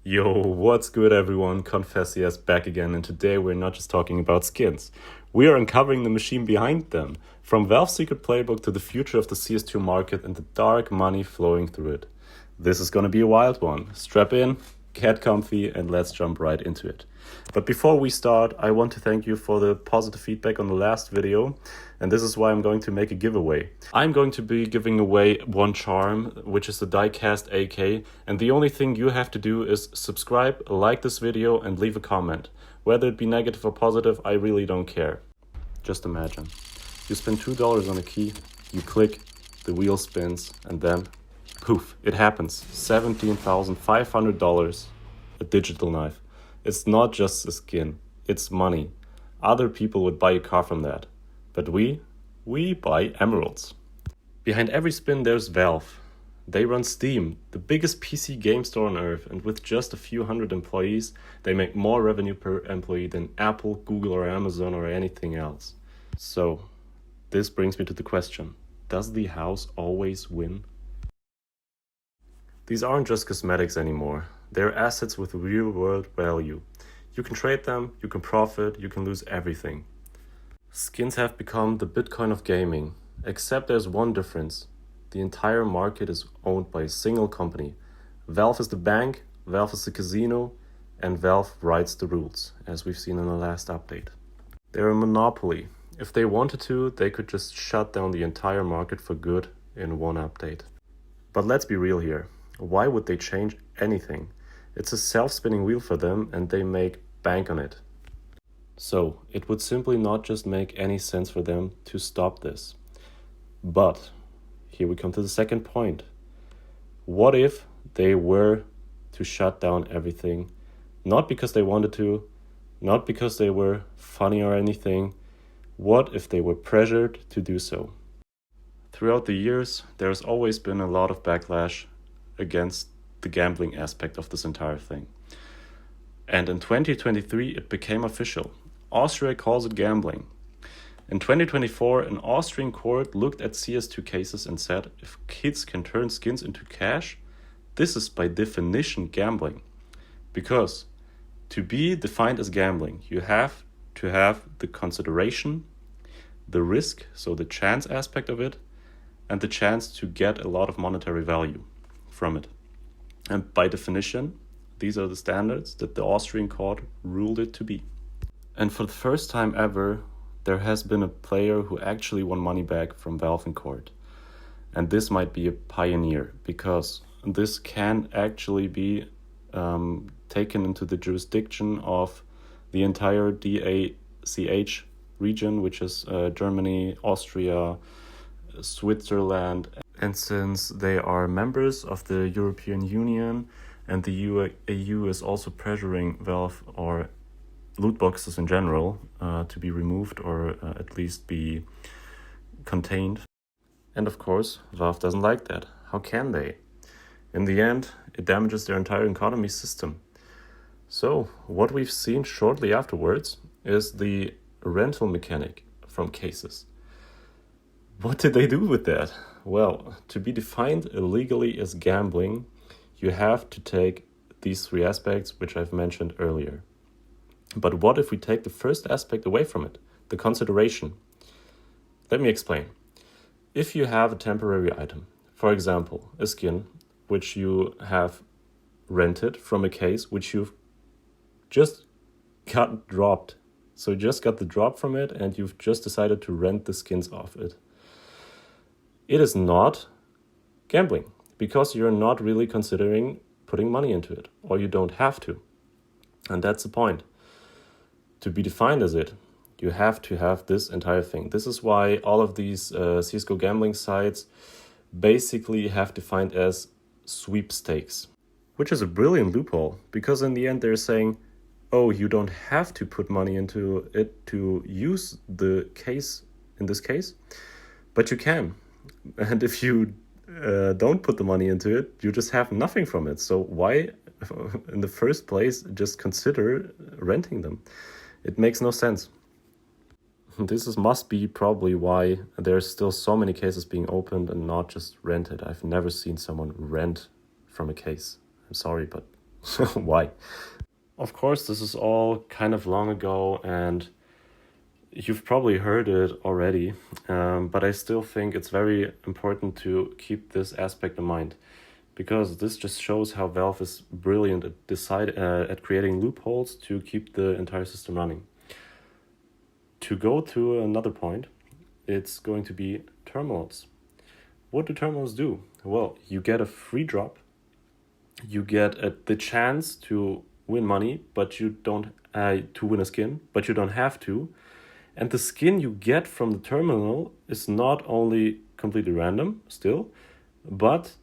Yo, what's good everyone? ConfessCS back again, and today we're not just talking about skins. We are uncovering the machine behind them, from Valve's secret playbook to the future of the CS2 market and the dark money flowing through it. This is gonna be a wild one. Strap in, get comfy, and let's jump right into it. But before we start, I want to thank you for the positive feedback on the last video, and this is why I'm going to make a giveaway. I'm going to be giving away one charm, which is the diecast AK, and the only thing you have to do is subscribe, like this video, and leave a comment. Whether it be negative or positive, I really don't care. Just imagine. You spend $2 on a key, you click, the wheel spins, and then poof, it happens. $17,500, a digital knife. It's not just a skin, it's money. Other people would buy a car from that. But we buy emeralds. Behind every spin there's Valve. They run Steam, the biggest PC game store on earth, and with just a few hundred employees, they make more revenue per employee than Apple, Google, or Amazon, or anything else. So, this brings me to the question, does the house always win? These aren't just cosmetics anymore. They're assets with real-world value. You can trade them, you can profit, you can lose everything. Skins have become the Bitcoin of gaming, except there's one difference. The entire market is owned by a single company. Valve is the bank, Valve is the casino, and Valve writes the rules, as we've seen in the last update. They're a monopoly. If they wanted to, they could just shut down the entire market for good in one update. But let's be real here. Why would they change anything? It's a self-spinning wheel for them, and they make bank on it. So, it would simply not just make any sense for them to stop this. But, here we come to the second point. What if they were to shut down everything? Not because they wanted to, not because they were funny or anything. What if they were pressured to do so? Throughout the years, there's always been a lot of backlash against the gambling aspect of this entire thing. And in 2023, it became official. Austria calls it gambling. In 2024, an Austrian court looked at CS2 cases and said, if kids can turn skins into cash, this is by definition gambling. Because to be defined as gambling, you have to have the consideration, the risk, so the chance aspect of it, and the chance to get a lot of monetary value from it. And by definition, these are the standards that the Austrian court ruled it to be. And for the first time ever, there has been a player who actually won money back from Valve in court. And this might be a pioneer, because this can actually be taken into the jurisdiction of the entire DACH region, which is Germany, Austria, Switzerland. And since they are members of the European Union and the EU is also pressuring Valve or loot boxes in general to be removed or at least be contained. And of course, Valve doesn't like that. How can they? In the end, it damages their entire economy system. So, what we've seen shortly afterwards is the rental mechanic from cases. What did they do with that? Well, to be defined illegally as gambling, you have to take these three aspects which I've mentioned earlier. But what if we take the first aspect away from it, the consideration? Let me explain. If you have a temporary item, for example, a skin, which you have rented from a case which you've just got dropped. So you just got the drop from it and you've just decided to rent the skins off it. It is not gambling because you're not really considering putting money into it, or you don't have to. And that's the point. To be defined as it, you have to have this entire thing. This is why all of these CSGO gambling sites basically have defined as sweepstakes, which is a brilliant loophole because in the end they're saying, oh, you don't have to put money into it to use the case in this case, but you can. And if you don't put the money into it, you just have nothing from it. So why, in the first place, just consider renting them? It makes no sense. This must be probably why there's still so many cases being opened and not just rented. I've never seen someone rent from a case. I'm sorry, but Why? Of course, this is all kind of long ago, and you've probably heard it already, but I still think it's very important to keep this aspect in mind, because this just shows how Valve is brilliant at creating loopholes to keep the entire system running. To go to another point, it's going to be terminals. What do terminals do? Well, you get a free drop, you get the chance to win money, but you don't to win a skin, but you don't have to. And the skin you get from the terminal is not only completely random still, but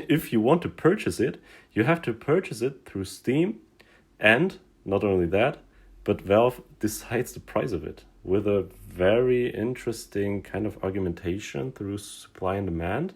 if you want to purchase it, you have to purchase it through Steam. And not only that, but Valve decides the price of it with a very interesting kind of argumentation through supply and demand.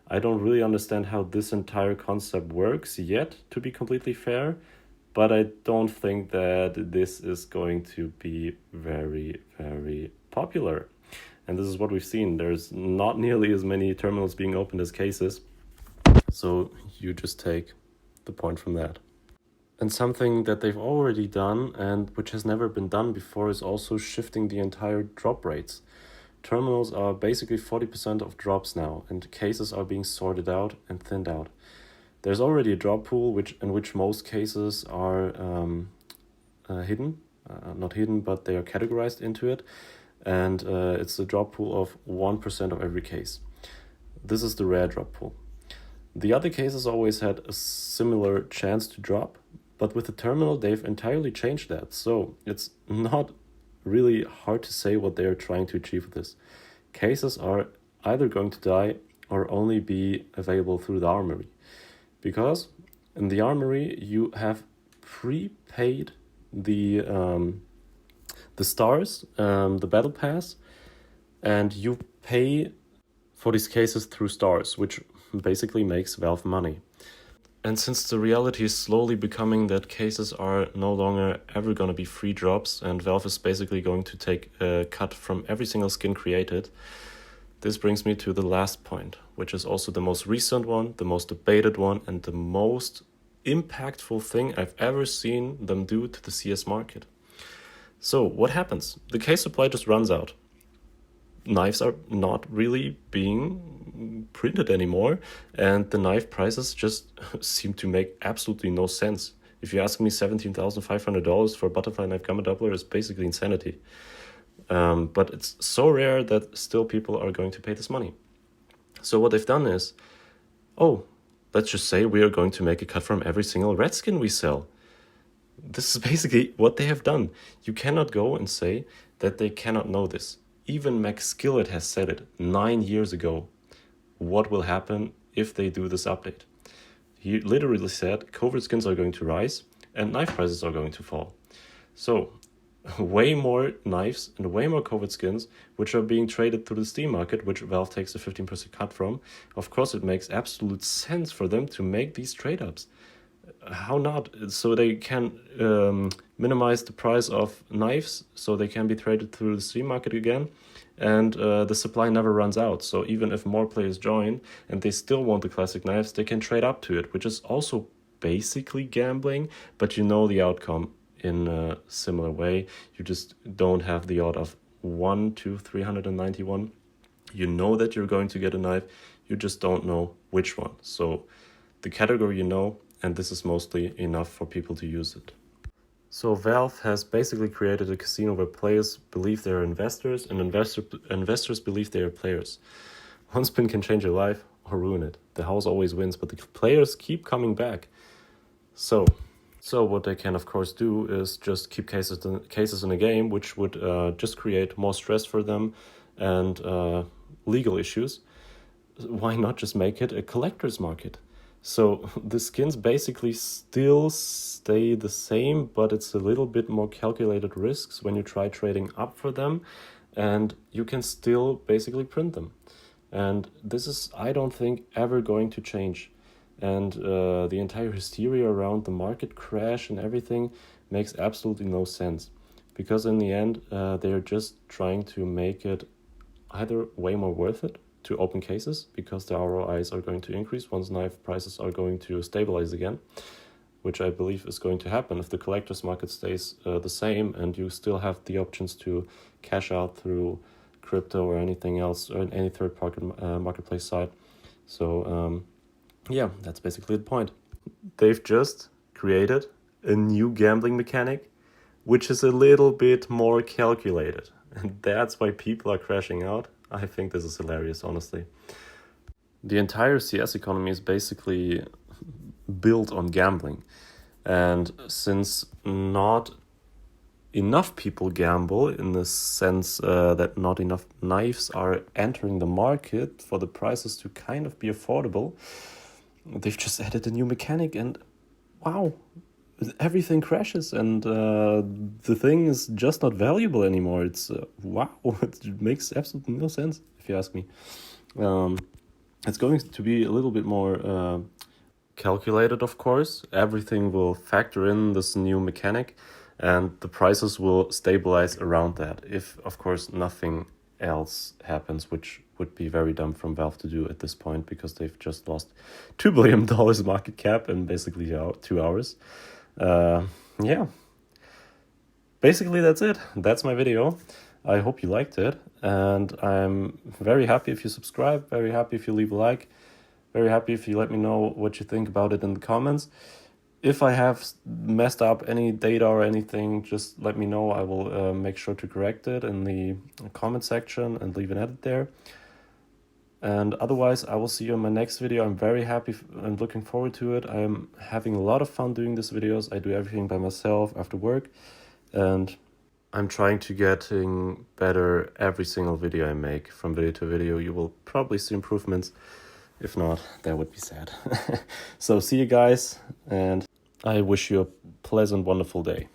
I don't really understand how this entire concept works yet, to be completely fair, but I don't think that this is going to be very, very popular. And this is what we've seen. There's not nearly as many terminals being opened as cases, so you just take the point from that. And something that they've already done and which has never been done before is also shifting the entire drop rates. Terminals are basically 40% of drops now, and cases are being sorted out and thinned out. There's already a drop pool in which most cases are hidden, not hidden, but they are categorized into it, and it's a drop pool of 1% of every case. This is the rare drop pool. The other cases always had a similar chance to drop, but with the terminal they've entirely changed that, so it's not really hard to say what they are trying to achieve with this. Cases are either going to die or only be available through the armory, because in the armory you have prepaid the stars, the battle pass, and you pay for these cases through stars, which basically makes Valve money. And since the reality is slowly becoming that cases are no longer ever going to be free drops, and Valve is basically going to take a cut from every single skin created, this brings me to the last point, which is also the most recent one, the most debated one, and the most impactful thing I've ever seen them do to the CS market. So what happens? The case supply just runs out. Knives are not really being printed anymore, and the knife prices just seem to make absolutely no sense. If you ask me, $17,500 for a butterfly knife gamma doubler is basically insanity. But it's so rare that still people are going to pay this money. So what they've done is, let's just say we are going to make a cut from every single red skin we sell. This is basically what they have done. You cannot go and say that they cannot know this. Even Max Skillet has said it 9 years ago. What will happen if they do this update? He literally said covert skins are going to rise and knife prices are going to fall. So way more knives and way more covert skins, which are being traded through the Steam market, which Valve takes a 15% cut from. Of course, it makes absolute sense for them to make these trade-ups. How not? So they can minimize the price of knives, so they can be traded through the Steam market again, and the supply never runs out. So even if more players join and they still want the classic knives, they can trade up to it, which is also basically gambling, but you know the outcome in a similar way. You just don't have the odd of 1 to 391. You know that you're going to get a knife, you just don't know which one. So the category you know, and this is mostly enough for people to use it. So Valve has basically created a casino where players believe they're investors and investors believe they are players. One spin can change your life or ruin it. The house always wins, but the players keep coming back. So what they can of course do is just keep cases in a game, which would just create more stress for them and legal issues. Why not just make it a collector's market? So the skins basically still stay the same, but it's a little bit more calculated risks when you try trading up for them, and you can still basically print them. And this is, I don't think, ever going to change. And the entire hysteria around the market crash and everything makes absolutely no sense. Because in the end, they're just trying to make it either way more worth it to open cases, because the ROIs are going to increase once knife prices are going to stabilize again, which I believe is going to happen if the collector's market stays the same and you still have the options to cash out through crypto or anything else or any third-party marketplace site. So yeah, that's basically the point. They've just created a new gambling mechanic, which is a little bit more calculated. And that's why people are crashing out. I think this is hilarious, honestly. The entire CS economy is basically built on gambling. And since not enough people gamble, in the sense that not enough knives are entering the market for the prices to kind of be affordable, they've just added a new mechanic and wow, everything crashes and the thing is just not valuable anymore. It's wow, it makes absolutely no sense if you ask me. It's going to be a little bit more calculated, of course. Everything will factor in this new mechanic and the prices will stabilize around that if, of course, nothing else happens, which would be very dumb from Valve to do at this point because they've just lost $2 billion market cap in basically 2 hours. Yeah, basically that's it. That's my video. I hope you liked it, and I'm very happy if you subscribe, very happy if you leave a like, very happy if you let me know what you think about it in the comments. If I have messed up any data or anything, just let me know. I will make sure to correct it in the comment section and leave an edit there. And otherwise, I will see you in my next video. I'm very happy and looking forward to it. I'm having a lot of fun doing these videos. I do everything by myself after work. And I'm trying to getting better every single video I make. From video to video, you will probably see improvements. If not, that would be sad. So see you guys, and I wish you a pleasant, wonderful day.